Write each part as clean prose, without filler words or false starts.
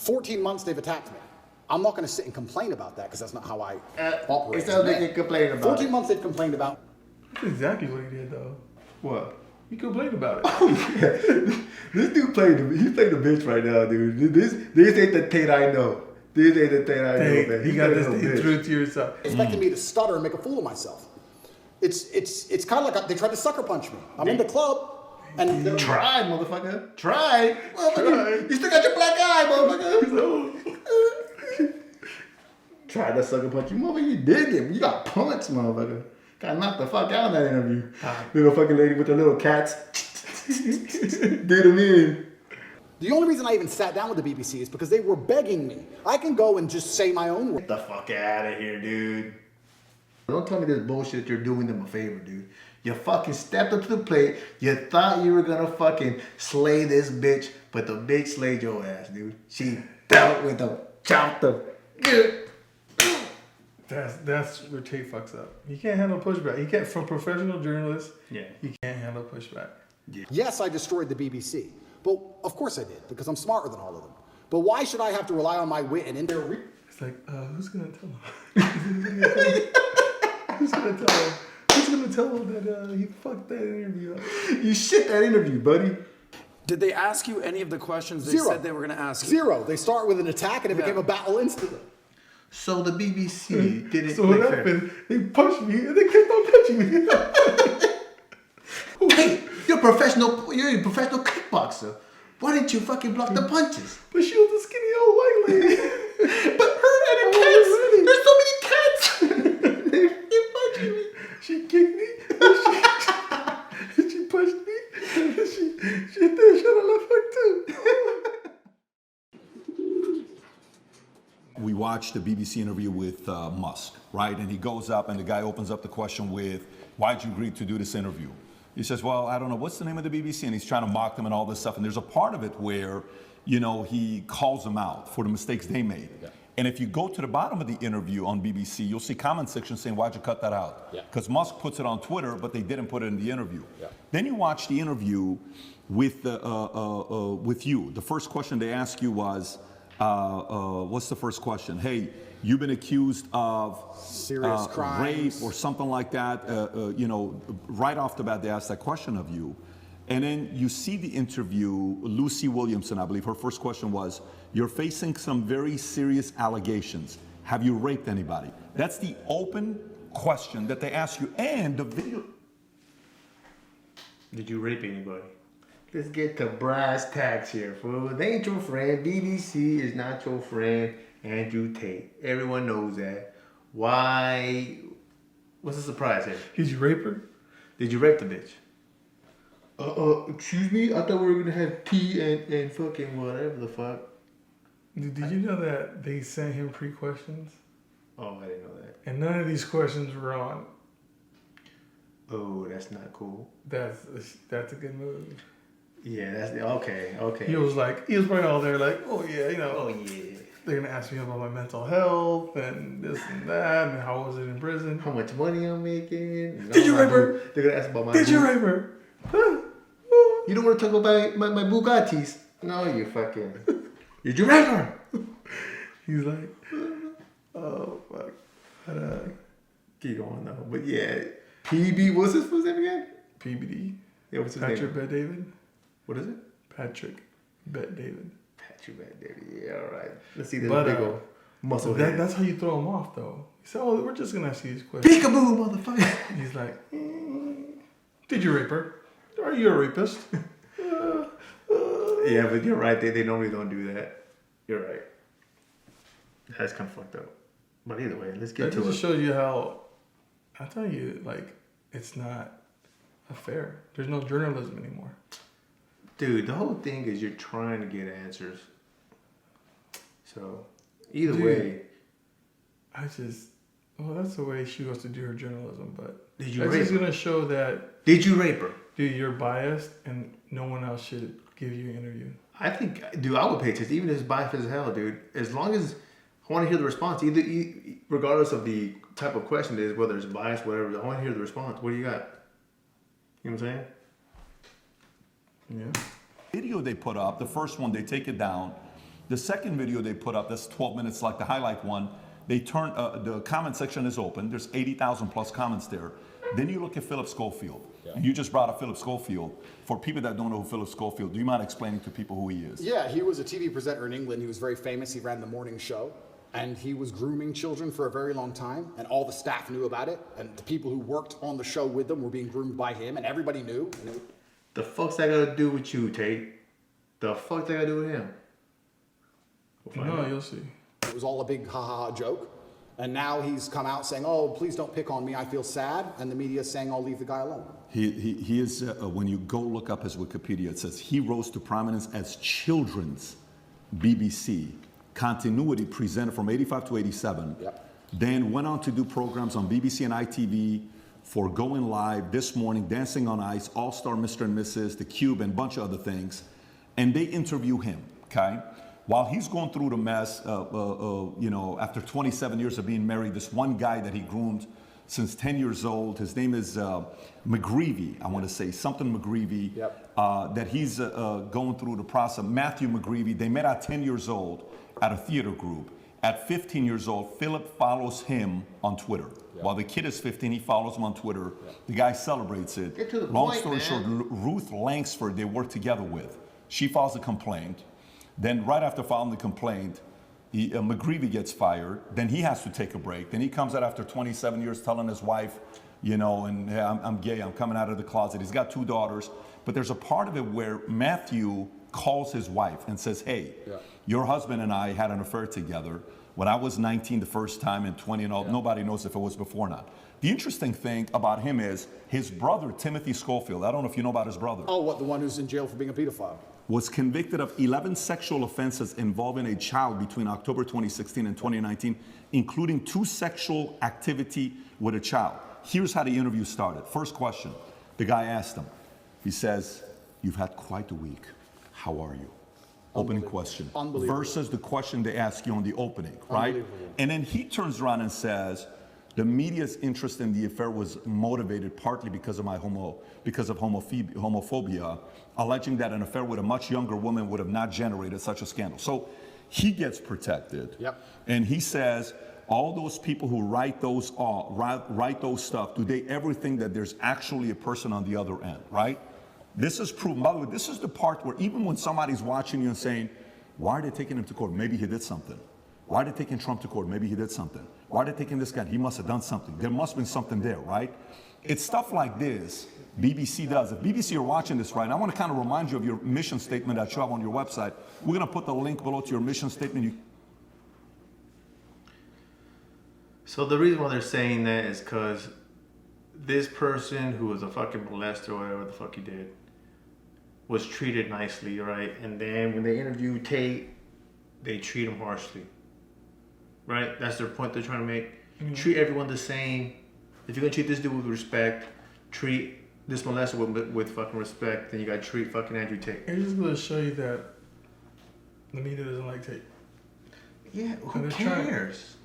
14 months they've attacked me. I'm not going to sit and complain about that because that's not how I operate. It's not like they complain about 14 months they've complained about. That's exactly what he did, though. What? He complained about it. This dude played the bitch right now, dude. This ain't the Tate I know. This ain't the Tate I know, man. You got this through to yourself. Expecting me to stutter and make a fool of myself. It's kind of like they tried to sucker punch me. I'm in the club. And try, motherfucker. Try. Motherfucker. You still got your black eye, motherfucker. Tried to sucker punch you, motherfucker. You did it. You got punched, motherfucker. Got knocked the fuck out in that interview. Little fucking lady with the little cats. Did him in. The only reason I even sat down with the BBC is because they were begging me. I can go and just say my own word. Get the fuck out of here, dude. Don't tell me this bullshit you're doing them a favor, dude. You fucking stepped up to the plate. You thought you were gonna fucking slay this bitch, but the bitch slayed your ass, dude. She dealt with them, chopped them. That's where Tate fucks up. He can't handle pushback. He can't, from professional journalists, yeah, he can't handle pushback. Yeah. Yes, I destroyed the BBC. But of course I did, because I'm smarter than all of them. But why should I have to rely on my wit and in their It's like, who's gonna tell him? Who's gonna tell him? Who's gonna tell him that he fucked that interview up? You shit that interview, buddy. Did they ask you any of the questions they said they were gonna ask you? Zero. They start with an attack and it became a battle instantly. So the BBC didn't. So what happened? They punched me and they kept on punching me. Hey, you're a professional kickboxer. Why didn't you fucking block the punches? But she was a skinny old white lady. But her and the cats. There's so many cats. They punched me. She kicked me. She punched me. She did shit on left hook too. We watched the BBC interview with Musk, right? And he goes up and the guy opens up the question with, why'd you agree to do this interview? He says, well, I don't know, what's the name of the BBC? And he's trying to mock them and all this stuff. And there's a part of it where, you know, he calls them out for the mistakes they made. Yeah. And if you go to the bottom of the interview on BBC, you'll see comment section saying, why'd you cut that out? Because Musk puts it on Twitter, but they didn't put it in the interview. Yeah. Then you watch the interview with you. The first question they ask you was, what's the first question? Hey, you've been accused of serious crimes, rape or something like that. You know, right off the bat, they asked that question of you. And then you see the interview, Lucy Williamson, I believe, her first question was, you're facing some very serious allegations. Have you raped anybody? That's the open question that they ask you. And the video. Did you rape anybody? Let's get to brass tacks here, fool. They ain't your friend. BBC is not your friend, Andrew Tate. Everyone knows that. Why? What's the surprise here? Did you rape her? Did you rape the bitch? Excuse me? I thought we were gonna have tea and fucking whatever the fuck. Did you know that they sent him pre-questions? Oh, I didn't know that. And none of these questions were on. Oh, that's not cool. That's a good move. Yeah, that's okay. He was right all there like, oh yeah, you know. Oh yeah. They're gonna ask me about my mental health and this and that and how was it in prison? How much money I'm making? Did you rape her? They're gonna ask about my. Did you rape her? You don't want to talk about my Bugattis? No, you fucking. Did you rape her? He's like, oh fuck. But, keep going though. But yeah, PB. What's his name again? PBD. Yeah, what's his Patrick name? Bet David. What is it? Patrick Bet David. Patrick Bet David. Yeah, all right. Let's see this big old muscle. That's how you throw him off, though. He said, "Oh, we're just gonna ask you these questions." Peekaboo, motherfucker. He's like, "Did you rape her? Are you a rapist?" Yeah, but you're right. They normally don't do that. You're right. That's kind of fucked up. But either way, let's get to it. That just shows you how. I tell you, like, it's not fair. There's no journalism anymore. Dude, the whole thing is you're trying to get answers. So, either way. That's the way she wants to do her journalism, but did you that's rape just her? Going to show that. Did you rape her? Dude, you're biased and no one else should give you an interview. I think, dude, I would pay attention, even if it's biased as hell, dude. As long as I want to hear the response, regardless of the type of question it is, whether it's biased, whatever, I want to hear the response. What do you got? You know what I'm saying? Yeah. Video they put up, the first one, they take it down, The second video they put up, that's 12 minutes, like the highlight one, they turn, the comment section is open. There's 80,000 plus comments there. Then you look at Philip Schofield. And you just brought up Philip Schofield. For people that don't know who Philip Schofield, do you mind explaining to people who he is? Yeah, he was a TV presenter in England. He was very famous. He ran the morning show. And he was grooming children for a very long time. And all the staff knew about it. And the people who worked on the show with them were being groomed by him. And everybody knew. And The fuck's that got to do with you, Tate? The fuck that got to do with him? No, you'll see. it was all a big ha-ha joke. And now he's come out saying, oh, please don't pick on me. I feel sad. And the media is saying, I'll leave the guy alone. He is, when you go look up his Wikipedia, it says he rose to prominence as children's BBC continuity presenter from 85 to 87. Yep. Then went on to do programs on BBC and ITV for Going Live, This Morning, Dancing on Ice, All-Star Mr. and Mrs., The Cube, and a bunch of other things. And they interview him, okay? While he's going through the mess, you know, after 27 years of being married, this one guy that he groomed since 10 years old, his name is McGreevy, I want to say, something McGreevy, Yep. that he's going through the process. Matthew McGreevy, they met at 10 years old at a theater group. At 15 years old, Philip follows him on Twitter. Yep. While the kid is 15, he follows him on Twitter. Yep. The guy celebrates it. Get to the Long point, story man. short, Ruth Langsford, they work together with. She files a complaint. Then right after filing the complaint, McGreevy gets fired. Then he has to take a break. Then he comes out after 27 years telling his wife, you know, and hey, I'm gay, I'm coming out of the closet. He's got 2 daughters. But there's a part of it where Matthew calls his wife and says, hey, your husband and I had an affair together when I was 19 the first time and 20 and all. Nobody knows if it was before or not. The interesting thing about him is his brother, Timothy Schofield, I don't know if you know about his brother. Oh, what, the one who's in jail for being a pedophile? Was convicted of 11 sexual offenses involving a child between October 2016 and 2019, including 2 sexual activity with a child. Here's how the interview started. First question, the guy asked him, he says, you've had quite a week. How are you? Opening question. Unbelievable. Versus the question they ask you on the opening, right? And then he turns around and says, the media's interest in the affair was motivated partly because of homophobia, alleging that an affair with a much younger woman would have not generated such a scandal. So he gets protected. Yep. And he says, all those people who write those stuff, do they ever think that there's actually a person on the other end, right? This is proven. By the way, this is the part where even when somebody's watching you and saying, why are they taking him to court? Maybe he did something. Why are they taking Trump to court? Maybe he did something. Why are they taking this guy? He must have done something. There must have been something there, right? It's stuff like this BBC does. If BBC are watching this right now, I want to kind of remind you of your mission statement that you have on your website. We're going to put the link below to your mission statement. So the reason why they're saying that is because this person who was a fucking molester or whatever the fuck he did was treated nicely, right? And then when they interview Tate, they treat him harshly, right? That's their point they're trying to make. Mm-hmm. Treat everyone the same. If you're gonna treat this dude with respect, treat this molester with fucking respect, then you gotta treat fucking Andrew Tate. It's just gonna show you that the media doesn't like Tate. Yeah, who cares?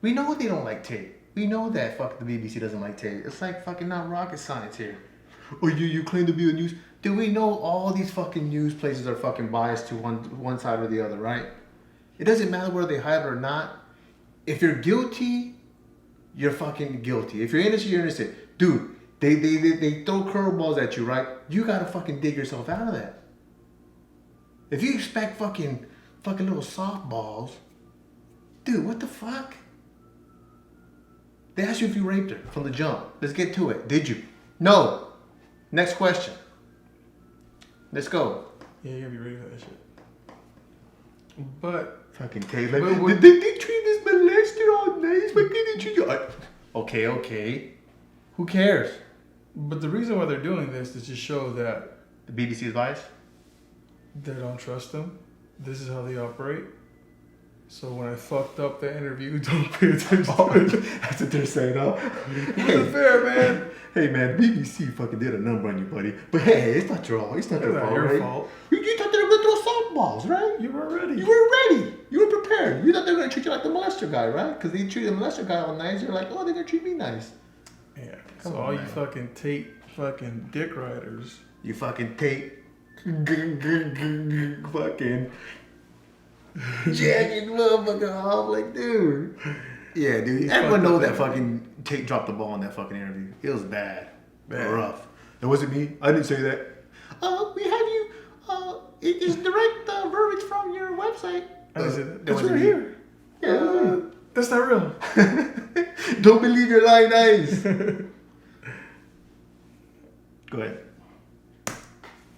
We know they don't like Tate. We know that fucking the BBC doesn't like Tate. It's like fucking not rocket science here. Oh, you claim to be a news. Do we know all these fucking news places are fucking biased to one side or the other, right? It doesn't matter whether they hide it or not. If you're guilty, you're fucking guilty. If you're innocent, you're innocent. Dude, they throw curveballs at you, right? You gotta fucking dig yourself out of that. If you expect fucking little softballs, dude, what the fuck? They asked you if you raped her from the jump. Let's get to it. Did you? No. Next question. Let's go. Yeah, you gotta be ready for that shit. But fucking Tate, like, they treat this molester all nice. Why can't they treat you? Okay. Who cares? But the reason why they're doing this is to show that The BBC is biased? they don't trust them. This is how they operate. So when I fucked up the interview, don't pay attention to it. That's what they're saying, huh? It's fair, man. Hey, man, BBC fucking did a number on you, buddy. But hey, it's not your fault. It's not It's their not fault, your right? fault. You thought they were going to throw softballs, right? You were ready. You were ready. You were prepared. You thought they were going to treat you like the molester guy, right? Because they treated the molester guy all nice. You're like, oh, they're going to treat me nice. Yeah. Come So on, all man. you fucking Tate fucking dick riders. You fucking Tate. Fucking. jacking motherfucker off. Like, dude. Yeah, dude. Everyone knows that fucking Tate dropped the ball in that fucking interview. It was bad. Rough. It wasn't me. I didn't say that. We have you. It is direct verbiage from your website. I didn't say that. That It's wasn't right me. here. Yeah. That's not real. Don't believe your lying eyes. Go ahead. You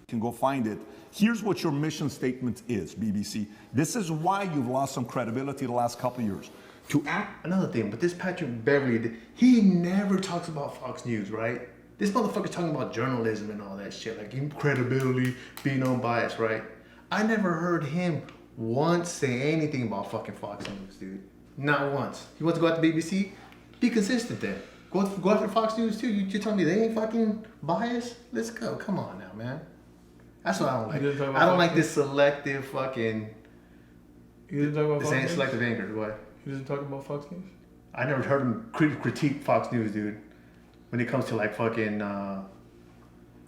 can go find it. Here's what your mission statement is, BBC. This is why you've lost some credibility the last couple of years. To act. Another thing, but this Patrick Beverly, he never talks about Fox News, right? This motherfucker's talking about journalism and all that shit, like credibility, being unbiased, right? I never heard him once say anything about fucking Fox News, dude. Not once. He wants to go out to BBC? Be consistent then. Go after Fox News too. You're telling me they ain't fucking biased? Let's go. Come on now, man. That's what I don't like. I don't like this selective fucking. You didn't talk about This Fox ain't News? selective anger. What? You didn't talk about Fox News? I never heard him critique Fox News, dude. When it comes to like fucking,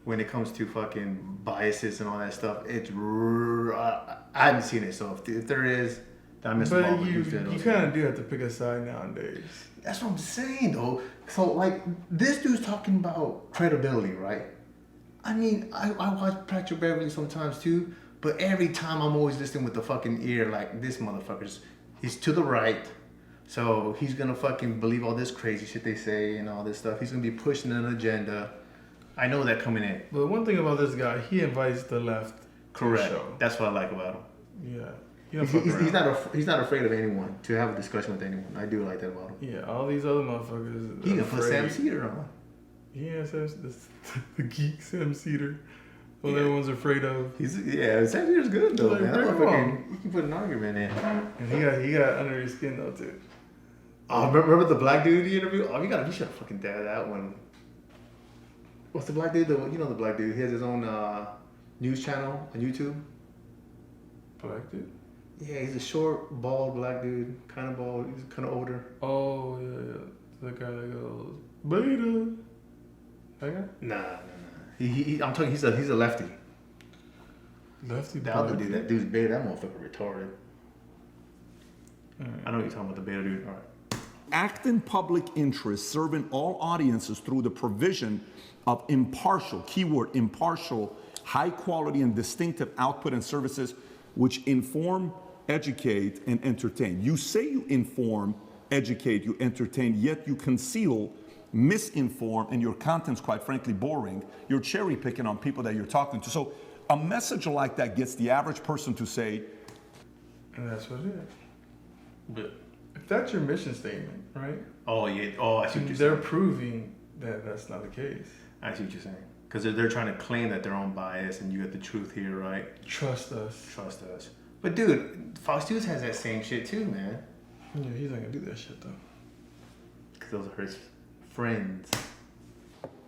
when it comes to fucking biases and all that stuff, it's I haven't seen it. So if there is, then I missed the ball. But you kind of do have to pick a side nowadays. That's what I'm saying, though. So like this dude's talking about credibility, right? I mean, I watch Patrick Beverly sometimes too, but every time I'm always listening with the fucking ear, like this motherfucker's, he's to the right. So he's gonna fucking believe all this crazy shit they say and all this stuff. He's gonna be pushing an agenda. I know that coming in. But one thing about this guy, he invites the left to the Correct. show. That's what I like about him. Yeah. He don't fuck around. He's not afraid of anyone to have a discussion with anyone. I do like that about him. Yeah, all these other motherfuckers. He can put Sam afraid. Cedar on. Yeah, the geek Sam Cedar. What everyone's afraid of. Sam Cedar's good though, Like, man. bring That him on. motherfucker, you can put an argument in. And he got under his skin though too. Oh, remember the black dude he interviewed? Oh, you should have fucking dared that one. What's the black dude? You know the black dude. He has his own news channel on YouTube. Black dude? Yeah, he's a short, bald black dude. Kind of bald. He's kind of older. Oh, yeah. The guy that goes, Beta. That guy? Nah. I'm talking. He's a lefty. Lefty The other black dude, that dude's beta. That motherfucker retarded. I know what you're talking about, the beta dude. All right. Act in public interest, serving all audiences through the provision of impartial, keyword impartial, high quality and distinctive output and services which inform, educate, and entertain. You say you inform, educate, you entertain, yet you conceal, misinform, and your content's quite frankly boring. You're cherry picking on people that you're talking to. So a message like that gets the average person to say, And that's what it is. But if that's your mission statement, right? Oh yeah. Oh, I see what you're They're saying. proving that that's not the case. I see what you're saying. Because they're trying to claim that they're own bias, and you get the truth here, right? Trust us. Trust us. But dude, Fox News has that same shit too, man. Yeah, he's not gonna do that shit though. Because those are his friends.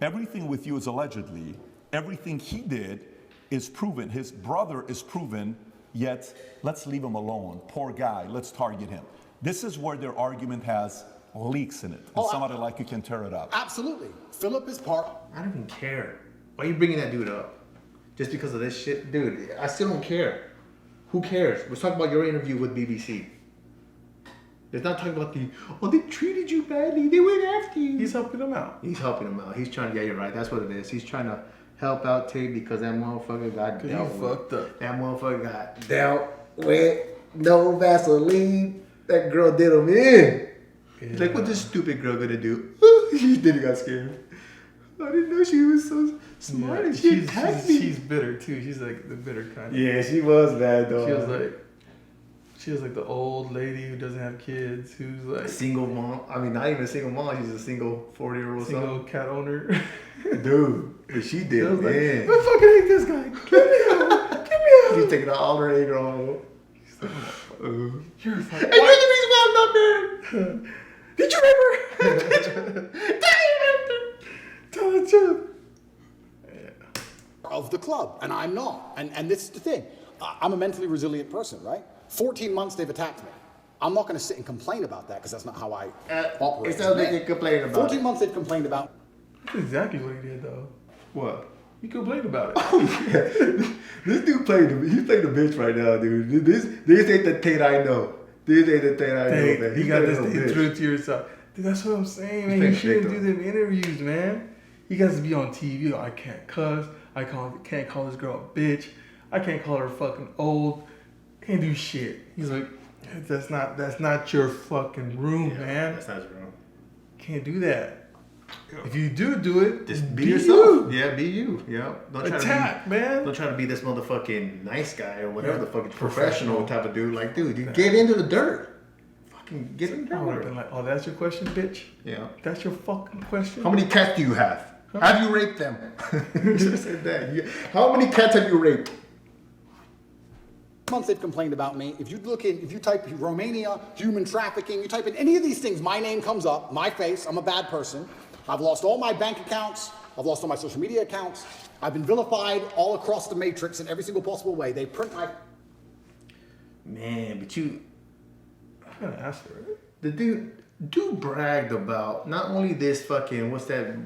everything with you is allegedly, everything he did is proven. His brother is proven, yet let's leave him alone. Poor guy, let's target him. This is where their argument has leaks in it. And somebody like you can tear it up. Absolutely. Philip is part. I don't even care. Why are you bringing that dude up? Just because of this shit? Dude, I still don't care. Who cares? We're talking about your interview with BBC. It's not talking about they treated you badly. They went after you. He's helping them out. He's helping him out. He's trying, yeah, you're right. That's what it is. He's trying to help out Tate because that motherfucker got dealt with. fucked up. That motherfucker got dealt with. No Vaseline. That girl did him in. He's like, what this stupid girl gonna do? He did. He got scared. I didn't know she was so smart. And she attacked me. She's bitter too. She's like the bitter kind. Yeah, she was bad though. She was like the old lady who doesn't have kids, who's like a single mom. I mean, not even a single mom. She's a single 40-year-old single cat owner. Dude, but she did. I was like, man. I fucking hate this guy. Get me out. Get me out. She's taking all her anger on him. You're a fucking. And you're the reason why I'm not married. Did you remember? Tell the truth. Of the club, and I'm not. And this is the thing. I'm a mentally resilient person, right? 14 months they've attacked me. I'm not going to sit and complain about that because that's not how I operate. It sounds like you're complaining about 14 it. months they've complained about. That's exactly what he did though. What? You complain about it. This dude he's playing the bitch right now, dude. This ain't the Tate I know. This ain't the Tate I know, man. You got this thing through to yourself. Dude, that's what I'm saying, man. You shouldn't do them interviews, man. You guys to be on TV. I can't cuss. I can't call this girl a bitch. I can't call her fucking old. Can't do shit. He's like, that's not your fucking room, man. That's not his room. Can't do that. If you do it, just be yourself. Yeah, be you. Yeah. Don't try man. Don't try to be this motherfucking nice guy or whatever the fucking professional type of dude. Like, dude, you get into the dirt. Fucking get in the dirt. I would have been like, oh, that's your question, bitch? Yeah. That's your fucking question? How many cats do you have? Huh? Have you raped them? You should have said that. How many cats have you raped? Months they've complained about me. If you type Romania, human trafficking, you type in any of these things, my name comes up, my face, I'm a bad person. I've lost all my bank accounts. I've lost all my social media accounts. I've been vilified all across the matrix in every single possible way. They print my... Man, but you... I'm gonna ask her. The dude bragged about not only this fucking, what's that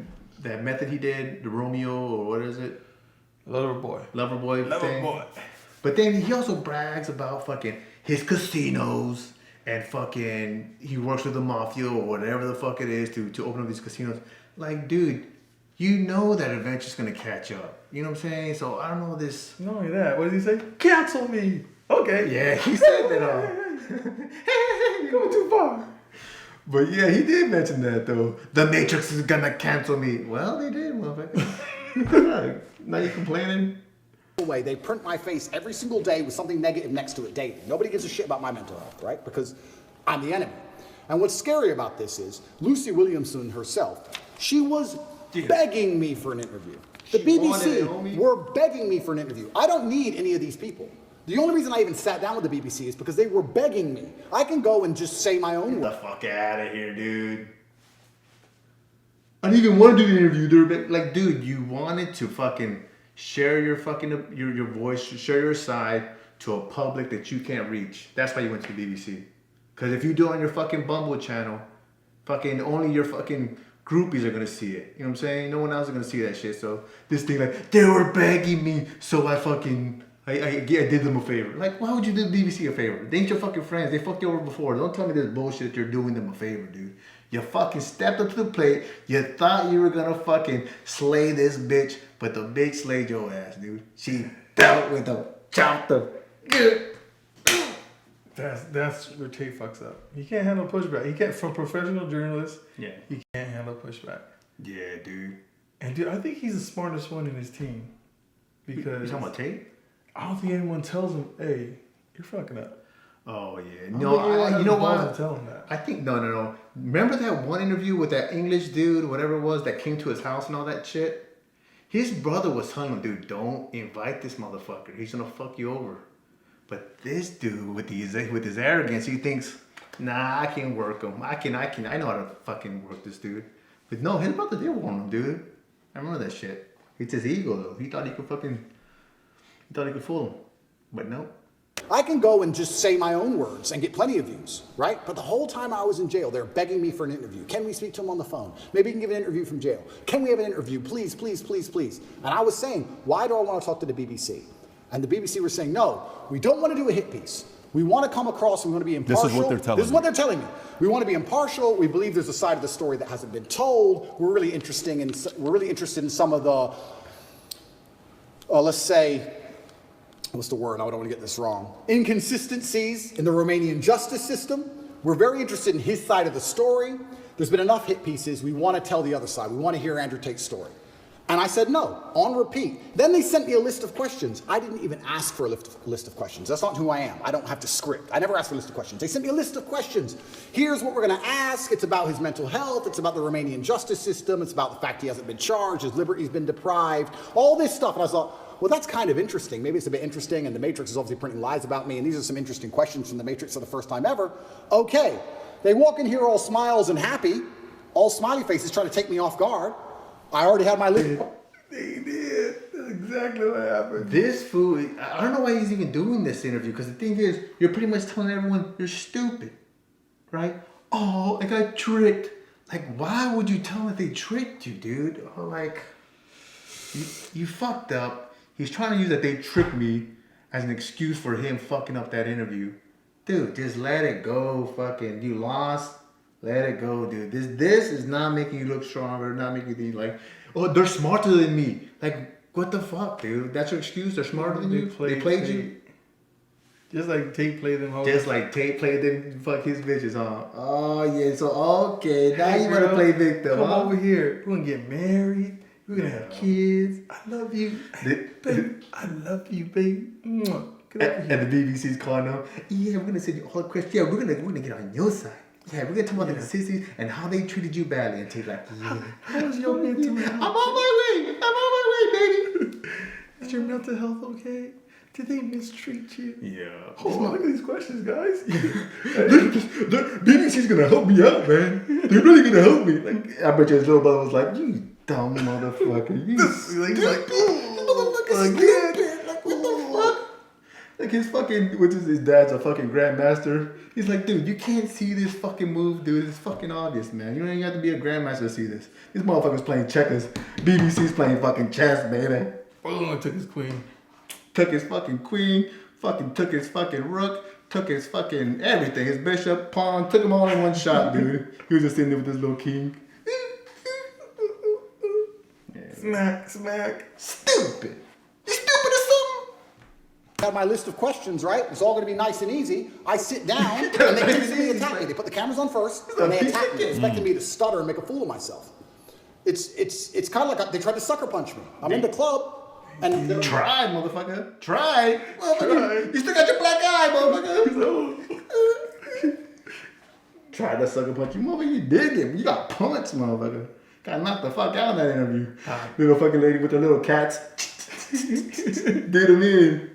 method he did? The Romeo, or what is it? Lover boy thing. But then he also brags about fucking his casinos and fucking he works with the mafia or whatever the fuck it is to open up these casinos. Like, dude, you know that eventually gonna catch up. You know what I'm saying? So I don't know this. Not only that, what did he say? Cancel me. Okay. Yeah, he said that all. You're going too far. But yeah, he did mention that though. The Matrix is gonna cancel me. Well, they did, motherfucker. Now you complaining? Way they print my face every single day with something negative next to it daily. Nobody gives a shit about my mental health, right? Because I'm the enemy. And what's scary about this is Lucy Williamson herself, she was begging me for an interview. The BBC were begging me for an interview. I don't need any of these people. The only reason I even sat down with the BBC is because they were begging me. I can go and just say my own words. Get the fuck out of here, dude. I didn't even want to do the interview. They're like, dude, you wanted to fucking share your fucking your voice, share your side to a public that you can't reach. That's why you went to the BBC. Because if you do it on your fucking Bumble channel, fucking only your fucking groupies are gonna see it. You know what I'm saying? No one else is gonna see that shit. So this thing like, they were begging me, so I did them a favor. Like, why would you do the BBC a favor? They ain't your fucking friends. They fucked you over before. Don't tell me this bullshit that you're doing them a favor, dude. You fucking stepped up to the plate. You thought you were gonna fucking slay this bitch, but the bitch slayed your ass, dude. She dealt with them, chopped them. That's where Tate fucks up. He can't handle pushback. He can't, from professional journalists. Yeah. He can't handle pushback. Yeah, dude. And dude, I think he's the smartest one in his team. Because you talking about Tate? I don't think anyone tells him, "Hey, you're fucking up." Oh yeah, no. You know what? Tell him that. I think no. Remember that one interview with that English dude, whatever it was, that came to his house and all that shit? His brother was telling him, dude, don't invite this motherfucker. He's gonna fuck you over. But this dude with his arrogance, he thinks, nah, I can work him. I know how to fucking work this dude. But no, his brother did warn him, dude. I remember that shit. It's his ego though. He thought he could fool him. But no. I can go and just say my own words and get plenty of views, right? But the whole time I was in jail, they're begging me for an interview. Can we speak to him on the phone? Maybe you can give an interview from jail. Can we have an interview? Please, please, please, please. And I was saying, why do I want to talk to the BBC? And the BBC were saying, no, we don't want to do a hit piece. We want to come across, we want to be impartial. This is what they're telling me. This is what they're telling me. We want to be impartial. We believe there's a side of the story that hasn't been told. We're really interested in some of the, let's say, what's the word? I don't want to get this wrong. Inconsistencies in the Romanian justice system. We're very interested in his side of the story. There's been enough hit pieces. We want to tell the other side. We want to hear Andrew Tate's story. And I said no, on repeat. Then they sent me a list of questions. I didn't even ask for a list of questions. That's not who I am. I don't have to script. I never asked for a list of questions. They sent me a list of questions. Here's what we're going to ask. It's about his mental health. It's about the Romanian justice system. It's about the fact he hasn't been charged. His liberty's been deprived. All this stuff. And I thought, well, that's kind of interesting. Maybe it's a bit interesting. And the Matrix is obviously printing lies about me. And these are some interesting questions from the Matrix for the first time ever. Okay. They walk in here all smiles and happy, all smiley faces trying to take me off guard. I already had my list. They did. That's exactly what happened. This fool, I don't know why he's even doing this interview, because the thing is, you're pretty much telling everyone you're stupid, right? Oh, I got tricked. Like, why would you tell them that they tricked you, dude? Oh, like, You fucked up. He's trying to use that they tricked me as an excuse for him fucking up that interview. Dude, just let it go. Fucking, you lost. Let it go, dude. This is not making you look stronger. Not making you think like, oh, they're smarter than me. Like, what the fuck, dude? That's your excuse? They're smarter than you? They played you? Just like Tate played them home. Just like Tate played them, fuck his bitches, huh? Oh, yeah, so, okay, now you want to play victim, Come huh? over here. We're going to get married. We're going to have kids. I love you. Babe, I love you, babe. Mwah. Get over here. And the BBC's calling them, yeah, we're going to send you all the questions. Yeah, we're gonna get on your side. Yeah, we're going to talk about the sissies and how they treated you badly. And Tate's like, yeah. How's your mental health? I'm on my way. I'm on my way, baby. Is your mental health okay? Did they mistreat you? Yeah. Oh, look at these questions, guys. BBC's gonna help me out, man. They're really gonna help me. Like, I bet his little brother was like, "You dumb motherfucker, you stupid motherfucker, stupid. Like, what the fuck?" Like his fucking, which is his dad's a fucking grandmaster. He's like, dude, you can't see this fucking move, dude. It's fucking obvious, man. You don't even have to be a grandmaster to see this. This motherfucker's playing checkers. BBC's playing fucking chess, baby. Boom, took his queen. Took his fucking queen, fucking took his fucking rook, took his fucking everything, his bishop, pawn, took them all in one shot, dude. He was just sitting there with his little king. Smack, smack. Stupid. You stupid or something? Got my list of questions, right? It's all going to be nice and easy. I sit down, and they instantly attack me. They put the cameras on first, and they attack me, expecting me to stutter and make a fool of myself. It's kind of like they tried to sucker punch me. I'm in the club. And try, motherfucker. Try. Motherfucker. You still got your black eye, motherfucker. Tried to sucker punch you, motherfucker. You did him. You got punched, motherfucker. Got knocked the fuck out in that interview. Little fucking lady with the little cats. Did him in.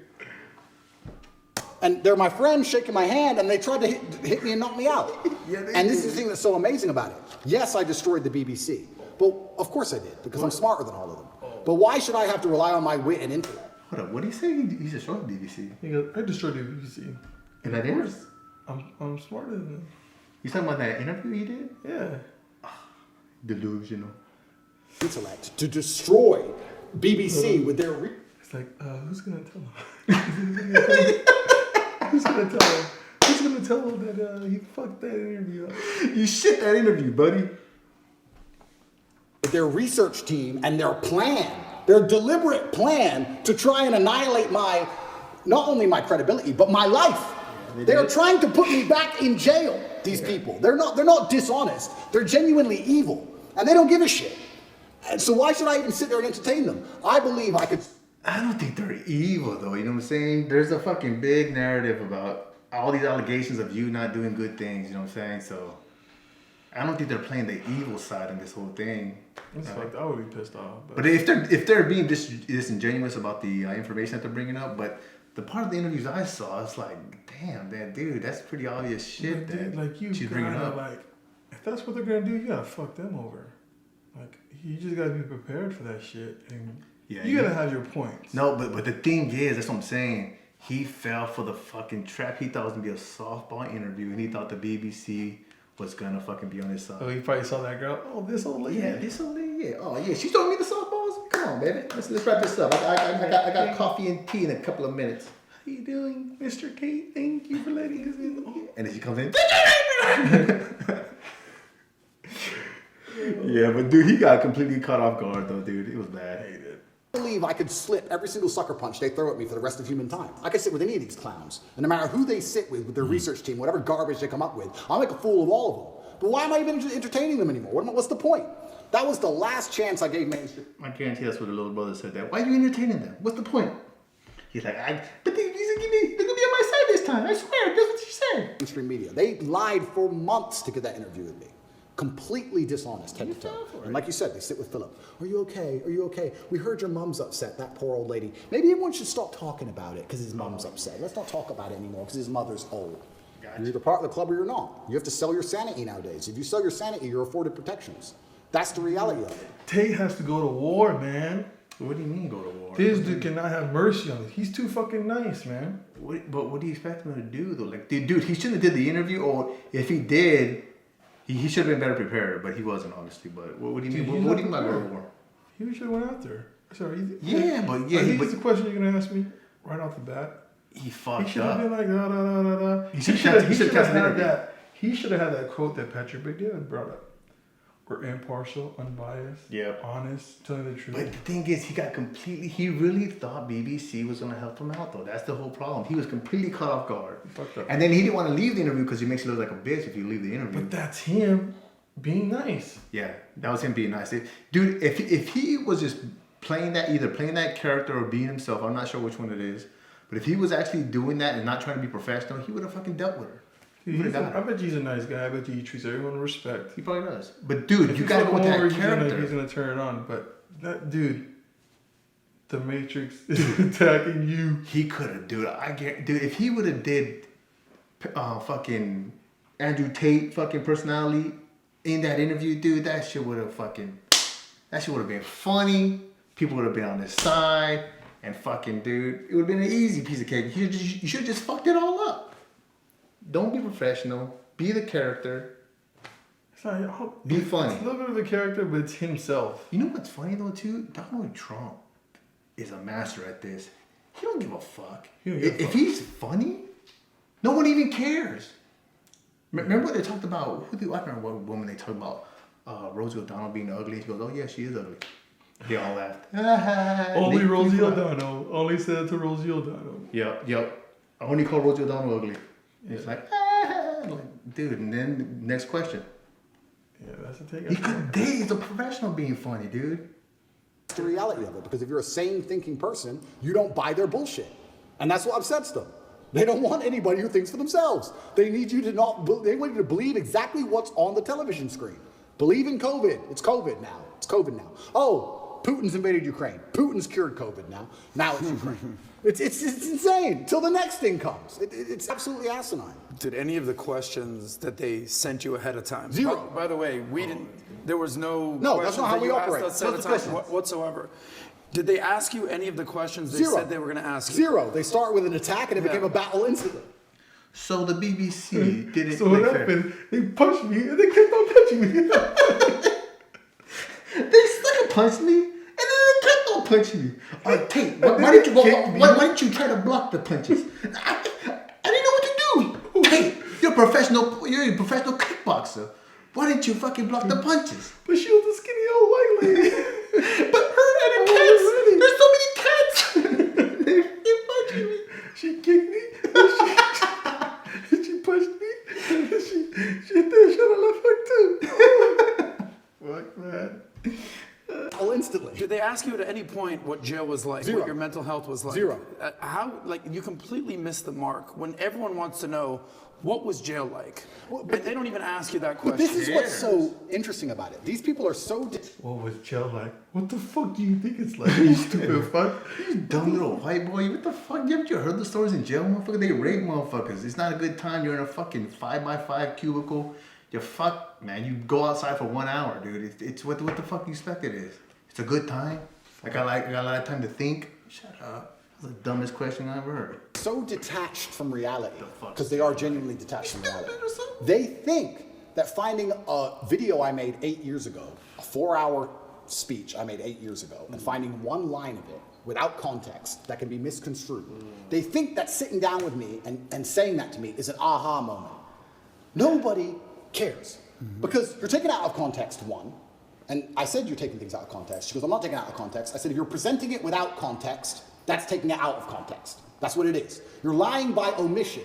And they're my friends shaking my hand, and they tried to hit me and knock me out. Yeah, and this is the thing that's so amazing about it. Yes, I destroyed the BBC. But of course I did, because I'm smarter than all of them. But why should I have to rely on my wit and intellect? Hold up, what did he say? He destroyed the BBC. He goes, I destroyed the BBC. And that is? I'm smarter than him. You talking about that interview he did? Yeah. Delusional. Intellect to destroy BBC with their... It's like, who's going to tell him? Who's going to tell him? Who's going to tell him that he fucked that interview up? You shit that interview, buddy. Their research team and their plan, their deliberate plan to try and annihilate not only my credibility, but my life. They are trying to put me back in jail, these people. They're not dishonest. They're genuinely evil. And they don't give a shit. And so why should I even sit there and entertain them? I believe I could... I don't think they're evil, though. You know what I'm saying? There's a fucking big narrative about all these allegations of you not doing good things. You know what I'm saying? So I don't think they're playing the evil side in this whole thing. It's like, I would be pissed off. But if they're being disingenuous about the information that they're bringing up, but the part of the interviews I saw, it's like, damn, that dude, that's pretty obvious shit. Dude, like she's bringing up. Like, if that's what they're gonna do, you gotta fuck them over. Like, you just gotta be prepared for that shit, and you gotta have your points. No, but the thing is, that's what I'm saying. He fell for the fucking trap. He thought it was gonna be a softball interview, and he thought the BBC was gonna fucking be on his side. Oh, he probably saw that girl. Oh, this old lady. Yeah, this old lady. Yeah. Oh, yeah. She's throwing me the softballs. Come on, baby. Let's wrap this up. I got coffee and tea in a couple of minutes. How you doing, Mr. Kate? Thank you for letting us in. Oh. And then she comes in. Yeah, but dude, he got completely caught off guard though, dude. It was bad. I believe I could slip every single sucker punch they throw at me for the rest of human time. I could sit with any of these clowns. And no matter who they sit with their research team, whatever garbage they come up with, I'll make a fool of all of them. But why am I even entertaining them anymore? What's the point? That was the last chance I gave mainstream. I guarantee that's what the little brother said that. Why are you entertaining them? What's the point? He's like, but they're gonna be on my side this time. I swear, that's what she said. Mainstream media. They lied for months to get that interview with me. Completely dishonest, head to toe. And like you said, they sit with Philip. Are you okay? Are you okay? We heard your mom's upset, that poor old lady. Maybe everyone should stop talking about it because his mom's upset. Let's not talk about it anymore because his mother's old. Gotcha. You're either part of the club or you're not. You have to sell your sanity nowadays. If you sell your sanity, you're afforded protections. That's the reality of it. Tate has to go to war, man. What do you mean go to war? This dude cannot have mercy on it. He's too fucking nice, man. But what do you expect him to do, though? Like, dude, he shouldn't have did the interview, or if he did, he should have been better prepared, but he wasn't, obviously. But what do you mean? What do you mean by go to war? He should have went after her. Sorry. Yeah, but yeah, I think it's the question you're gonna ask me right off the bat. he fucked He should have up. been like, da, da, da, da, da. He He should should have have tested had interview. that. He should have had that quote that Patrick Big David brought up. We're impartial, unbiased, Yep. honest, telling the truth. But the thing is, he really thought BBC was going to help him out, though. That's the whole problem. He was completely caught off guard. Fucked up. And then he didn't want to leave the interview because he makes you look like a bitch if you leave the interview. But that's him being nice. Yeah, that was him being nice. Dude, if he was just playing that character or being himself, I'm not sure which one it is, but if he was actually doing that and not trying to be professional, he would have fucking dealt with her. I bet he's a nice guy. I bet he treats everyone with respect. He probably does. But dude, If you gotta go with that he's character. gonna turn it on. But that dude, the Matrix is attacking you. He could have, dude. Dude, if he would have did fucking Andrew Tate fucking personality in that interview, dude, that shit would have been funny. People would have been on his side, and fucking dude, it would have been an easy piece of cake. You should have just fucked it all up. Don't be professional. Be the character. It's like, Be funny. It's a little bit of a character, but it's himself. You know what's funny though too? Donald Trump is a master at this. He don't give a fuck. If he's funny, no one even cares. Remember what they talked about? I don't remember what woman they talked about. Rosie O'Donnell being ugly. He goes, "Oh yeah, she is ugly." They all laughed. Only Rosie O'Donnell. Only said it to Rosie O'Donnell. Yep. I only call Rosie O'Donnell ugly. It's like, dude. And then the next question. Yeah, that's a take. He's a professional being funny, dude. It's the reality of it, because if you're a sane thinking person, you don't buy their bullshit. And that's what upsets them. They don't want anybody who thinks for themselves. They need you to they want you to believe exactly what's on the television screen. Believe in COVID. It's COVID now. It's COVID now. Oh, Putin's invaded Ukraine. Putin's cured COVID now. Now it's Ukraine. It's insane. Till the next thing comes. It's absolutely asinine. Did any of the questions that they sent you ahead of time? Zero. By the way, we didn't. There was no. No, that's not how we operate. Us ahead of time whatsoever. Did they ask you any of the questions they said they were going to ask you? Zero. They start with an attack and it became a battle instantly. So the BBC didn't. So what happened? They punched me and they kept on punching me. They still punched me, and then they kept on punching me. Tate, why didn't you try to block the punches? I didn't know what to do. Tate, you're a professional kickboxer. Why didn't you fucking block the punches? But she was a skinny old white lady. But her and the cats. There's so many cats. They keep punching me. She kicked me. And she punched me. And then she hit that shit on my foot too. Fuck, man. Oh, instantly. Did they ask you at any point what jail was like? Zero. What your mental health was like? Zero. How, you completely missed the mark when everyone wants to know what was jail like. And they don't even ask you that question. But this is what's so interesting about it. These people are so... What was jail like? What the fuck do you think it's like? You stupid fuck. You dumb little white boy. What the fuck? Haven't you heard the stories in jail, motherfucker? They rape motherfuckers. It's not a good time. You're in a fucking 5x5 cubicle. You're fucked, man. You go outside for 1 hour, dude. It's what the fuck you expect it is. It's a good time. I got a lot of time to think. Shut up. That's the dumbest question I ever heard. So detached from reality, because they are genuinely detached from reality. They think that finding a video I made 8 years ago, a 4-hour speech I made 8 years ago, and finding one line of it without context that can be misconstrued, they think that sitting down with me and saying that to me is an aha moment. Nobody cares, because you're taken out of context, one. And I said you're taking things out of context. She goes, I'm not taking it out of context. I said, if you're presenting it without context, that's taking it out of context. That's what it is. You're lying by omission.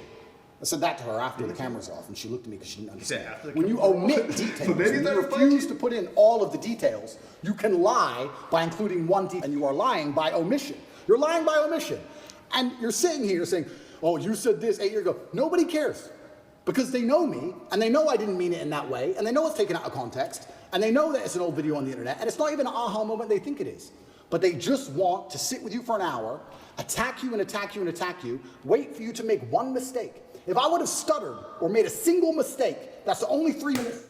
I said that to her after the camera's off, and she looked at me because she didn't understand. When you omit details, when you refuse to put in all of the details, you can lie by including one detail, and you are lying by omission. You're lying by omission. And you're sitting here saying, oh, you said this 8 years ago. Nobody cares, because they know me, and they know I didn't mean it in that way, and they know it's taken out of context, and they know that it's an old video on the internet, and it's not even an aha moment they think it is. But they just want to sit with you for an hour, attack you and attack you and attack you, wait for you to make one mistake. If I would have stuttered or made a single mistake, that's the only 3 minutes.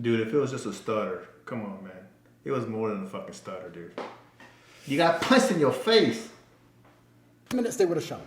Dude, if it was just a stutter, come on, man. It was more than a fucking stutter, dude. You got punched in your face. Minutes they would have shown.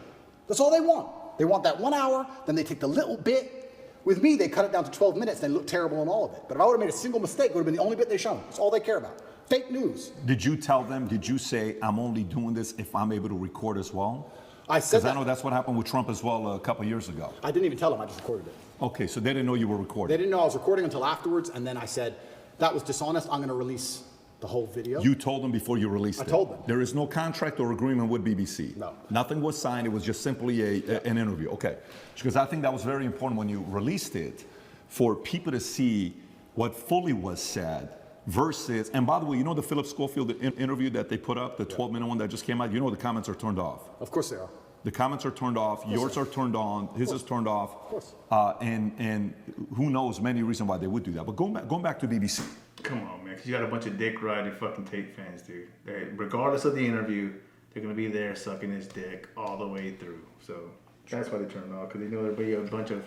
That's all they want. They want that 1 hour, then they take the little bit With me, they cut it down to 12 minutes and they look terrible in all of it. But if I would have made a single mistake, it would have been the only bit they shown. It's all they care about. Fake news. Did you tell them, did you say, I'm only doing this if I'm able to record as well? I said Because that. I know that's what happened with Trump as well a couple years ago. I didn't even tell them, I just recorded it. Okay, so they didn't know you were They recording. didn't know I was recording until afterwards, and then I said, that was dishonest, I'm gonna release the whole video. You told them before you released it. I told them. There is no contract or agreement with BBC. No. Nothing was signed. It was just simply an interview. Okay. Because I think that was very important when you released it for people to see what fully was said versus, and by the way, you know the Philip Schofield interview that they put up, the 12-minute one that just came out? You know the comments are turned off. Of course they are. The comments are turned off. Yours are turned on. His is turned off. Of course. And who knows many reasons why they would do that. But going back to BBC. Come on, man, because you got a bunch of dick riding fucking Tate fans, dude. Regardless of the interview, they're gonna be there sucking his dick all the way through. So that's why they turned it off, because they know there'll be a bunch of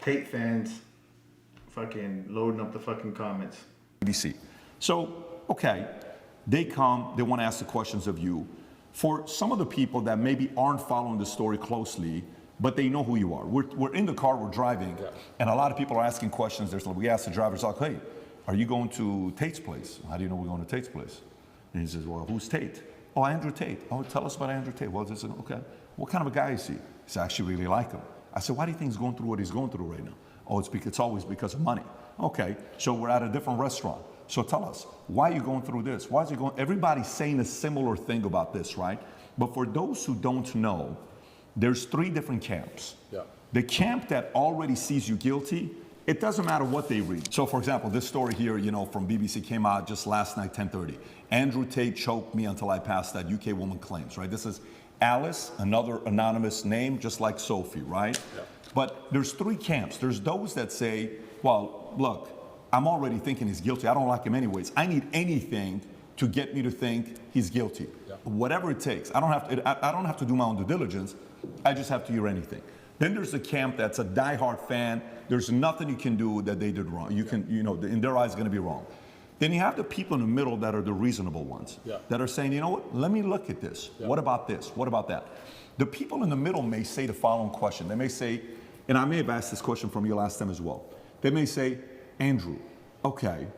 Tate fans fucking loading up the fucking comments. BBC. So, okay, they come, they want to ask the questions of you. For some of the people that maybe aren't following the story closely, but they know who you are. We're in the car, we're driving, and a lot of people are asking questions. We ask the drivers, like, hey, are you going to Tate's place? How do you know we're going to Tate's place? And he says, well, who's Tate? Oh, Andrew Tate. Oh, tell us about Andrew Tate. Well, this is, okay. What kind of a guy is he? He said, I actually really like him. I said, why do you think he's going through what he's going through right now? Oh, it's always because of money. Okay, so we're at a different restaurant. So tell us, why are you going through this? Why is he going? Everybody's saying a similar thing about this, right? But for those who don't know, there's 3 different camps. Yeah. The camp that already sees you guilty, it doesn't matter what they read. So for example, this story here, from BBC came out just last night, 10:30. Andrew Tate choked me until I passed out, UK woman claims, right? This is Alice, another anonymous name, just like Sophie, right? Yeah. But there's 3 camps. There's those that say, well, look, I'm already thinking he's guilty. I don't like him anyways. I need anything to get me to think he's guilty. Yeah. Whatever it takes. I don't have to do my own due diligence. I just have to hear anything. Then there's the camp that's a diehard fan. There's nothing you can do that they did wrong. In their eyes, it's going to be wrong. Then you have the people in the middle that are the reasonable ones, that are saying, you know what, let me look at this. Yeah. What about this? What about that? The people in the middle may say the following question. They may say, and I may have asked this question from you last time as well. They may say, Andrew, okay,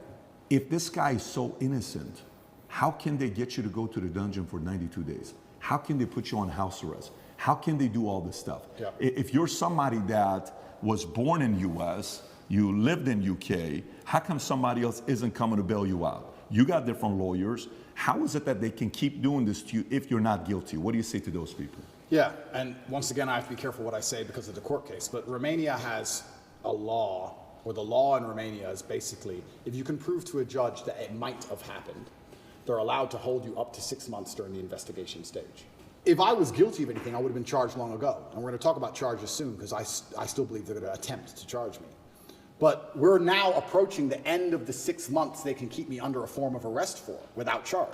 if this guy is so innocent, how can they get you to go to the dungeon for 92 days? How can they put you on house arrest? How can they do all this stuff? Yeah. If you're somebody that was born in US, you lived in UK, how come somebody else isn't coming to bail you out? You got different lawyers. How is it that they can keep doing this to you if you're not guilty? What do you say to those people? Yeah, and once again, I have to be careful what I say because of the court case, but Romania has a law, or the law in Romania is basically, if you can prove to a judge that it might have happened, they're allowed to hold you up to 6 months during the investigation stage. If I was guilty of anything, I would have been charged long ago. And we're going to talk about charges soon because I still believe they're going to attempt to charge me. But we're now approaching the end of the 6 months they can keep me under a form of arrest for without charge.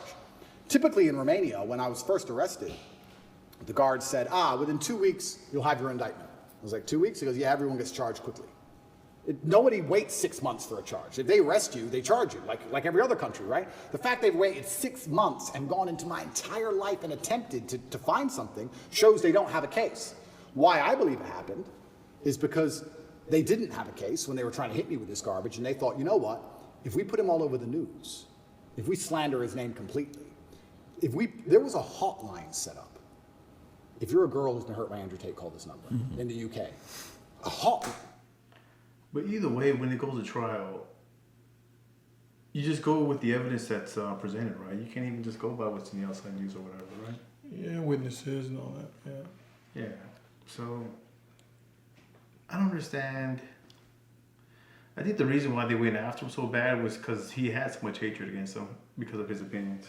Typically in Romania, when I was first arrested, the guard said, within 2 weeks, you'll have your indictment. I was like, 2 weeks? He goes, yeah, everyone gets charged quickly. Nobody waits 6 months for a charge. If they arrest you, they charge you, like every other country, right? The fact they've waited 6 months and gone into my entire life and attempted to find something shows they don't have a case. Why I believe it happened is because they didn't have a case when they were trying to hit me with this garbage, and they thought, you know what? If we put him all over the news, if we slander his name completely, there was a hotline set up. If you're a girl who's been hurt by Andrew Tate, call this number in the UK. A hotline. But either way, when it goes to trial, you just go with the evidence that's presented, right? You can't even just go by what's in the outside news or whatever, right? Yeah, witnesses and all that, yeah. Yeah, so I don't understand. I think the reason why they went after him so bad was because he had so much hatred against him because of his opinions.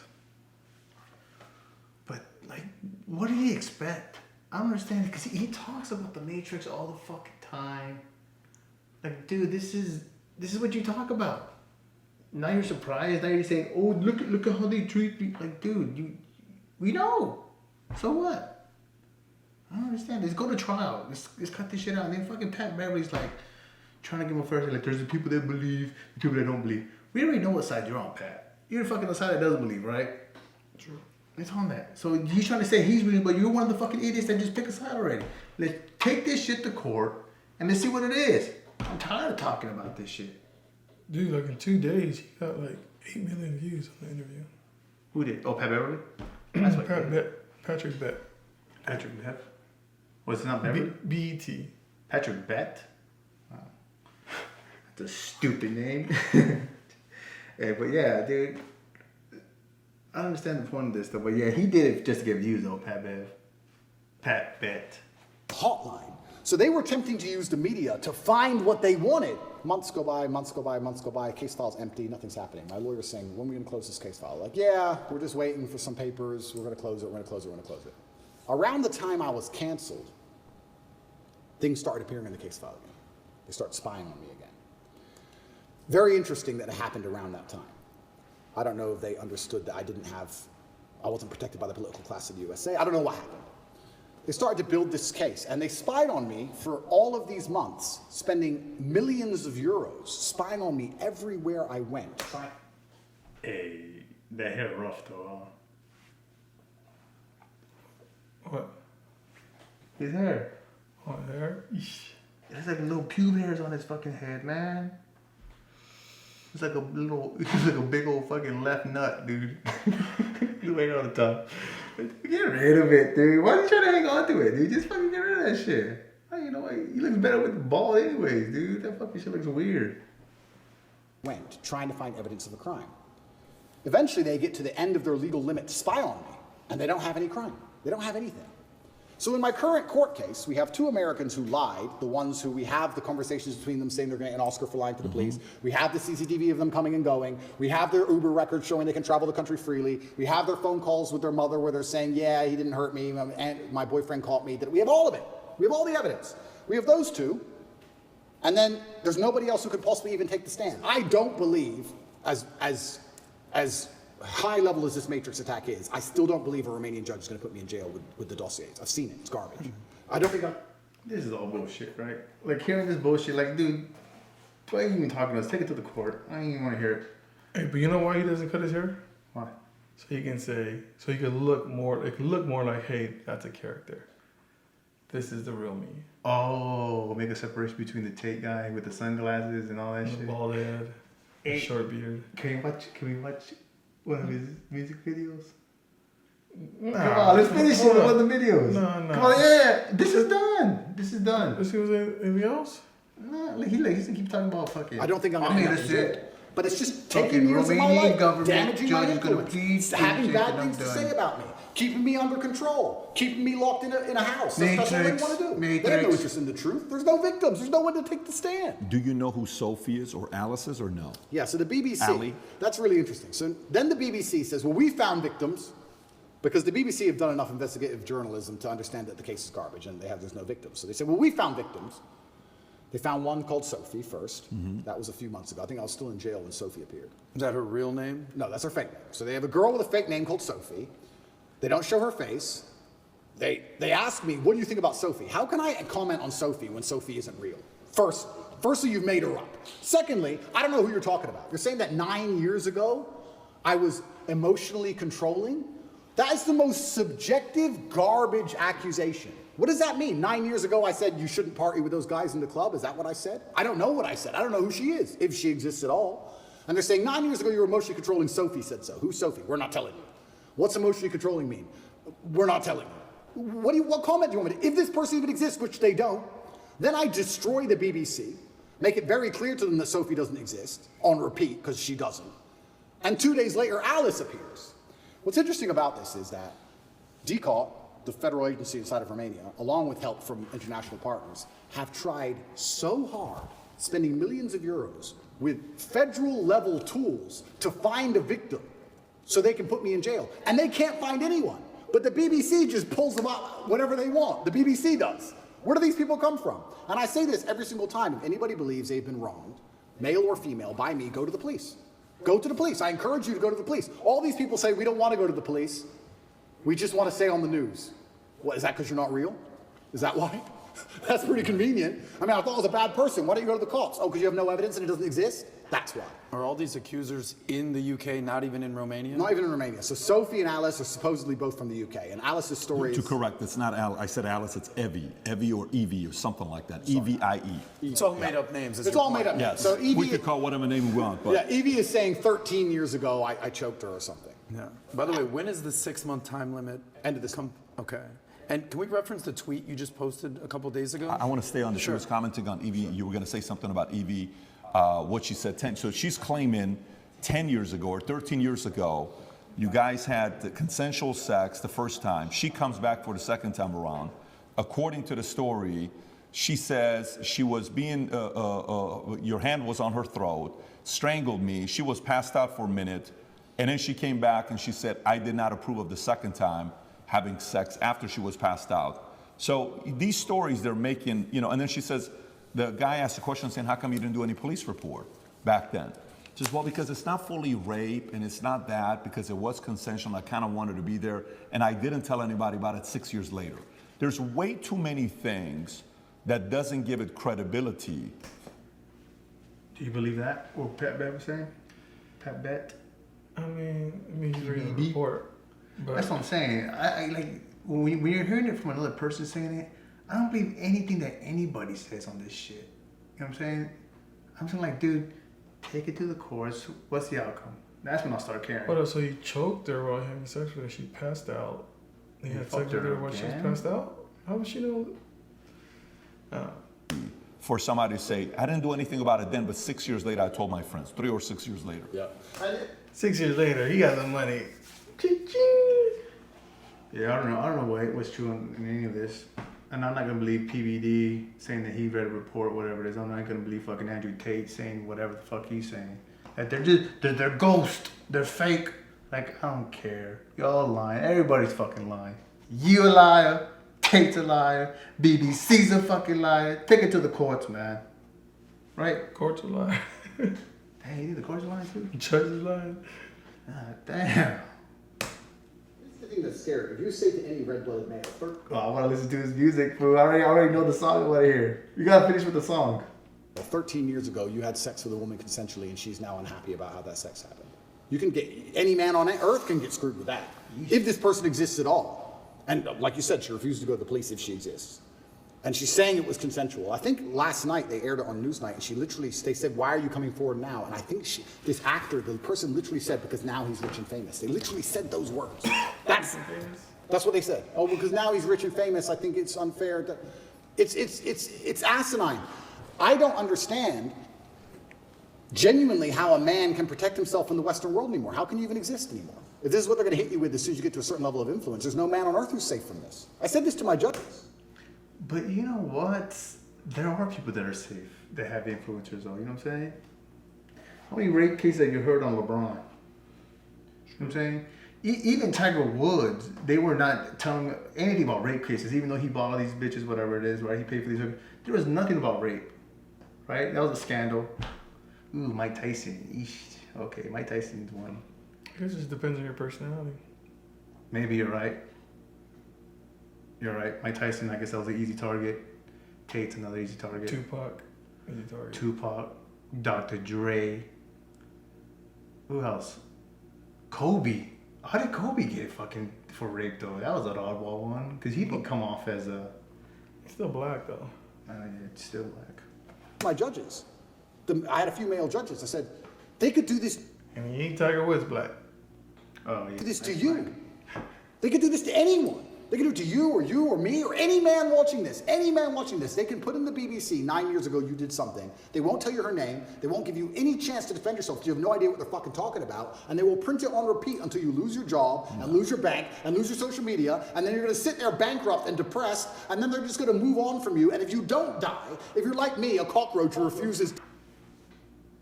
But, like, what did he expect? I don't understand it because he talks about the Matrix all the fucking time. Like, dude, this is what you talk about. Now you're surprised. Now you're saying, "Oh, look at how they treat me." Like, dude, we know. So what? I don't understand. Let's go to trial. Let's cut this shit out. And then fucking Pat Beverly's like trying to give him a first. Like, there's the people that believe, the people that don't believe. We already know what side you're on, Pat. You're fucking the side that doesn't believe, right? True. It's on that. So he's trying to say he's believing, but you're one of the fucking idiots that just pick a side already. Let's take this shit to court and let's see what it is. I'm tired of talking about this shit. Dude, like in 2 days, he got like 8 million views on the interview. Who did? Oh, Pat Beverly? Patrick Bet. Patrick Bet? Was it not Beverly? BET. Patrick Bet? Wow. That's a stupid name. Hey, but yeah, dude. I don't understand the point of this though, but yeah, he did it just to get views though, Pat Bet. Hotline. So they were attempting to use the media to find what they wanted. Months go by, months go by, months go by, case file's empty, nothing's happening. My lawyer's saying, when are we gonna close this case file? Like, yeah, we're just waiting for some papers, we're gonna close it, we're gonna close it, we're gonna close it. Around the time I was canceled, things started appearing in the case file again. They start spying on me again. Very interesting that it happened around that time. I don't know if they understood that I wasn't protected by the political class of the USA. I don't know what happened. They started to build this case, and they spied on me for all of these months, spending millions of euros, spying on me everywhere I went. Hey, that hair rough though, huh? What? His hair. On there? There's like little pube hairs on his fucking head, man. It's like a big old fucking left nut, dude. He's waiting on the top. Get rid of it, dude. Why are you trying to hang on to it, dude? Just fucking get rid of that shit. You know what? You look better with the ball anyways, dude. That fucking shit looks weird. Went trying to find evidence of a crime. Eventually, they get to the end of their legal limit to spy on me, and they don't have any crime. They don't have anything. So in my current court case, we have two Americans who lied, the ones who we have the conversations between them saying they're going to get an Oscar for lying to the police. We have the CCTV of them coming and going. We have their Uber records showing they can travel the country freely. We have their phone calls with their mother where they're saying, yeah, he didn't hurt me, and my boyfriend caught me. We have all of it. We have all the evidence. We have those two, and then there's nobody else who could possibly even take the stand. I don't believe, as high level as this Matrix attack is, I still don't believe a Romanian judge is going to put me in jail with the dossiers. I've seen it. It's garbage. I don't think This is all bullshit, right? Like hearing this bullshit, like, dude, why are you even talking to us? Take it to the court. I don't even want to hear it. Hey, but you know why he doesn't cut his hair? Why? So he can say, so he could look more, it could look more like, hey, that's a character. This is the real me. Oh, make a separation between the Tate guy with the sunglasses and all that shit. Bald head, Hey, short beard. Can we watch one of his music videos? Come on, let's finish it with one of the videos. No. Come on, yeah. This is done. Let's see if there's anything else. No, he likes to keep talking about fucking. I don't think I'm going to I'm have to do innocent. it. But it's just Fucking taking years of my Romanian life, government damaging my judge is gonna influence, plead having shit bad and I'm things to done. say about me, keeping me under control, keeping me locked in a house. That's all they want to do. They have no Matrix. interest in the truth. There's no victims. There's no one to take the stand. Do you know who Sophie is or Alice is or no? Yeah, so the BBC, Ali? that's really interesting. So then the BBC says, well, we found victims because the BBC have done enough investigative journalism to understand that the case is garbage and there's no victims. So they said, well, we found victims. They found one called Sophie first. That was a few months ago. I think I was still in jail when Sophie appeared. Is that her real name? No, that's her fake name. So they have a girl with a fake name called Sophie. They don't show her face. They ask me, what do you think about Sophie? How can I comment on Sophie when Sophie isn't real? Firstly, you've made her up. Secondly, I don't know who you're talking about. You're saying that 9 years ago, I was emotionally controlling? That is the most subjective garbage accusation. What does that mean? 9 years ago, I said you shouldn't party with those guys in the club. Is that what I said? I don't know what I said. I don't know who she is, if she exists at all. And they're saying 9 years ago, you were emotionally controlling. Sophie said so. Who's Sophie? We're not telling you. What's emotionally controlling mean? We're not telling you. What comment do you want me to? If this person even exists, which they don't, then I destroy the BBC, make it very clear to them that Sophie doesn't exist, on repeat, because she doesn't. And 2 days later, Alice appears. What's interesting about this is that DCAUT, the federal agency inside of Romania, along with help from international partners, have tried so hard, spending millions of euros with federal level tools to find a victim so they can put me in jail. And they can't find anyone. But the BBC just pulls them out whatever they want. The BBC does. Where do these people come from? And I say this every single time. If anybody believes they've been wronged, male or female, by me, go to the police. Go to the police. I encourage you to go to the police. All these people say, we don't want to go to the police. We just want to stay on the news. What, is that because you're not real? Is that why? That's pretty convenient. I mean, I thought it was a bad person. Why don't you go to the cops? Oh, because you have no evidence and it doesn't exist? That's why. Are all these accusers in the UK, not even in Romania? Not even in Romania. So Sophie and Alice are supposedly both from the UK. And Alice's story To is... correct, it's not Alice. I said Alice, it's Evie or Evie or something like that. Evie. It's all made up names. It's all made up. Yes. So Evie, we could call whatever name we want. But yeah, Evie is saying 13 years ago I choked her or something. Yeah. By the way, when is the 6-month time limit? End of this Okay. And can we reference the tweet you just posted a couple days ago? I want to stay on this. She Sure. was commenting on Evie. You were going to say something about Evie, what she said 10. So she's claiming 10 years ago or 13 years ago, you guys had the consensual sex the first time. She comes back for the second time around. According to the story, she says she was being, your hand was on her throat, strangled me. She was passed out for a minute. And then she came back and she said, I did not approve of the second time having sex after she was passed out. So these stories they're making, you know, and then she says, the guy asked a question saying, how come you didn't do any police report back then? She says, well, because it's not fully rape and it's not that, because it was consensual and I kind of wanted to be there and I didn't tell anybody about it 6 years later. There's way too many things that doesn't give it credibility. Do you believe that? What Pat Bet was saying? Pat Bet? I mean, he's reading the PBD? report. But That's what I'm saying. I like when you're hearing it from another person saying it, I don't believe anything that anybody says on this shit. You know what I'm saying? I'm saying like, dude, take it to the courts. What's the outcome? That's when I'll start caring. What else? So he choked her while having sex with her. She passed out. He had sex fucked with her her while she was again? passed out? How would she know? For somebody to say, I didn't do anything about it then, but 6 years later, I told my friends, 3 or 6 years later. Yeah. 6 years later, he got the money. Yeah, I don't know what's true in any of this. And I'm not gonna believe PBD saying that he read a report, whatever it is. I'm not gonna believe fucking Andrew Tate saying whatever the fuck he's saying. That they're ghost. They're fake. Like, I don't care. Y'all lying. Everybody's fucking lying. You a liar. Tate's a liar. BBC's a fucking liar. Take it to the courts, man. Right? Court's a lie. Hey, you think the courts are lying too? Judge is lying. God damn. This is the thing that's scary. If you say to any red-blooded male, Oh, I want to listen to his music, fool. I already know the song I want to hear. You gotta finish with the song. 13 years ago, you had sex with a woman consensually, and she's now unhappy about how that sex happened. You can get any man on earth can get screwed with that, if this person exists at all. And like you said, she refused to go to the police if she exists, and she's saying it was consensual. I think last night they aired it on Newsnight, and they said, "Why are you coming forward now?" And I think this actor, the person, literally said, "Because now he's rich and famous." They literally said those words. That's what they said. Oh, because now he's rich and famous, I think it's unfair. It's asinine. I don't understand genuinely how a man can protect himself in the Western world anymore. How can you even exist anymore? If this is what they're going to hit you with as soon as you get to a certain level of influence, there's no man on earth who's safe from this. I said this to my judges. But you know what? There are people that are safe that have influencers, though. You know what I'm saying? How many rape cases have you heard on LeBron? You know what I'm saying? Even Tiger Woods, they were not telling anything about rape cases, even though he bought all these bitches, whatever it is, right? He paid for these women. There was nothing about rape, right? That was a scandal. Ooh, Mike Tyson. Eesh. Okay, Mike Tyson's one. I guess it just depends on your personality. Maybe you're right. You're right. Mike Tyson, I guess that was an easy target. Tate's another easy target. Tupac, easy target. Tupac, Dr. Dre. Who else? Kobe. How did Kobe get fucking for rape though? That was an oddball one because he didn't come off as a. He's still black though. Yeah, still black. My judges. I had a few male judges. I said, they could do this, I mean, you ain't Tiger Woods black. Oh yeah. do this to you. They could do this to anyone. They can do it to you or me or any man watching this. Any man watching this. They can put in the BBC 9 years ago you did something. They won't tell you her name. They won't give you any chance to defend yourself because you have no idea what they're fucking talking about. And they will print it on repeat until you lose your job and lose your bank and lose your social media. And then you're going to sit there bankrupt and depressed. And then they're just going to move on from you. And if you don't die, if you're like me, a cockroach who refuses...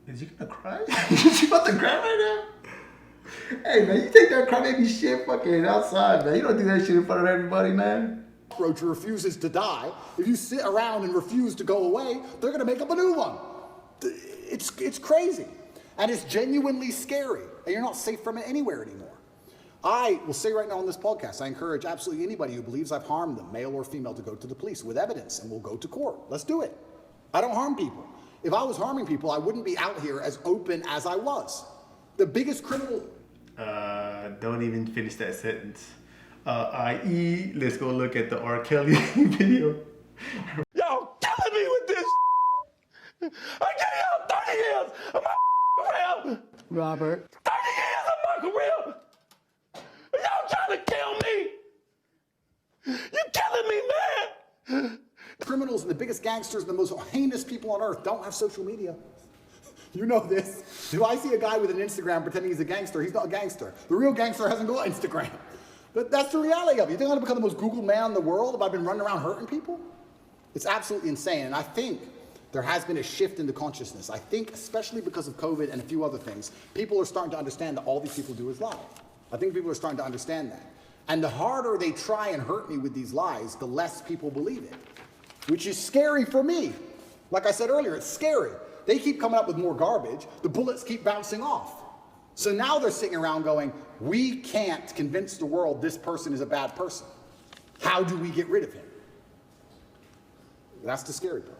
Is you gonna cry? You about to cry right now? Hey man, you take that crybaby shit fucking outside, man. You don't do that shit in front of everybody, man. Cockroach who refuses to die, if you sit around and refuse to go away, they're gonna make up a new one. It's crazy. And it's genuinely scary. And you're not safe from it anywhere anymore. I will say right now on this podcast, I encourage absolutely anybody who believes I've harmed them, male or female, to go to the police with evidence, and we'll go to court. Let's do it. I don't harm people. If I was harming people, I wouldn't be out here as open as I was. The biggest criminal... Don't even finish that sentence. I.e., let's go look at the R. Kelly video. Y'all killing me with this. I gave y'all 30 years of my career. Robert. 30 years of my career. Y'all trying to kill me. You killing me, man. Criminals and the biggest gangsters, the most heinous people on earth don't have social media. You know this. Do I see a guy with an Instagram pretending he's a gangster? He's not a gangster. The real gangster hasn't got Instagram. But that's the reality of it. You think I'm gonna become the most Googled man in the world if I've been running around hurting people? It's absolutely insane. And I think there has been a shift in the consciousness. I think, especially because of COVID and a few other things, people are starting to understand that all these people do is lie. I think people are starting to understand that. And the harder they try and hurt me with these lies, the less people believe it, which is scary for me. Like I said earlier, it's scary. They keep coming up with more garbage. The bullets keep bouncing off. So now they're sitting around going, we can't convince the world this person is a bad person. How do we get rid of him? That's the scary part.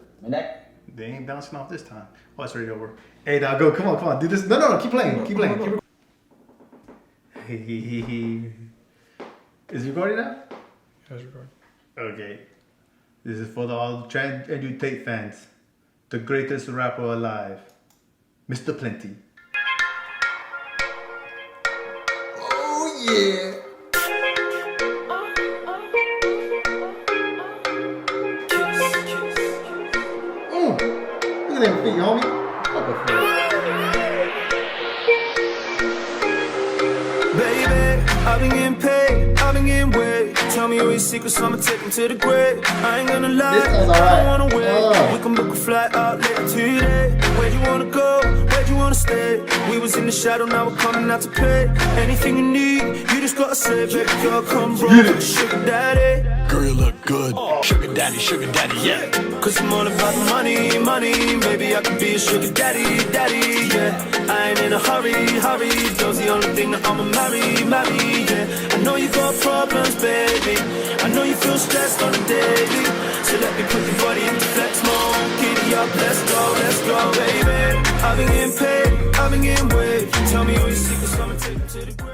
They ain't bouncing off this time. Oh, it's already over. Hey, dog, go. Come on. Do this. No. Keep playing. Is it recording now? Yeah, it's recording. Okay. This is for all the Tate fans. The greatest rapper alive, Mr. Plenty. Oh, yeah. Look at them feet, homie. Fuck a friend. Baby, I've been getting paid, I've been getting weight. Tell me all your secrets, I'ma take them to the grave. I ain't gonna lie, I don't wanna wait. We can book a flight out later today. Where'd you wanna go? Where'd you wanna stay? We was in the shadow, now we're coming out to play. Anything you need, you just gotta say, baby girl, come roll, sugar daddy. Girl, you look good. Sugar daddy, yeah. Cause I'm all about the money. Maybe I could be a sugar daddy, yeah. I ain't in a hurry. Those the only thing that I'ma marry, yeah. I know you got problems, baby. I know you feel stressed on the daily. So let me put your body into flex mode. Giddy up, let's go, baby. I've been getting paid, I've been getting weight. Tell me all your secrets, I'ma take them to the grave.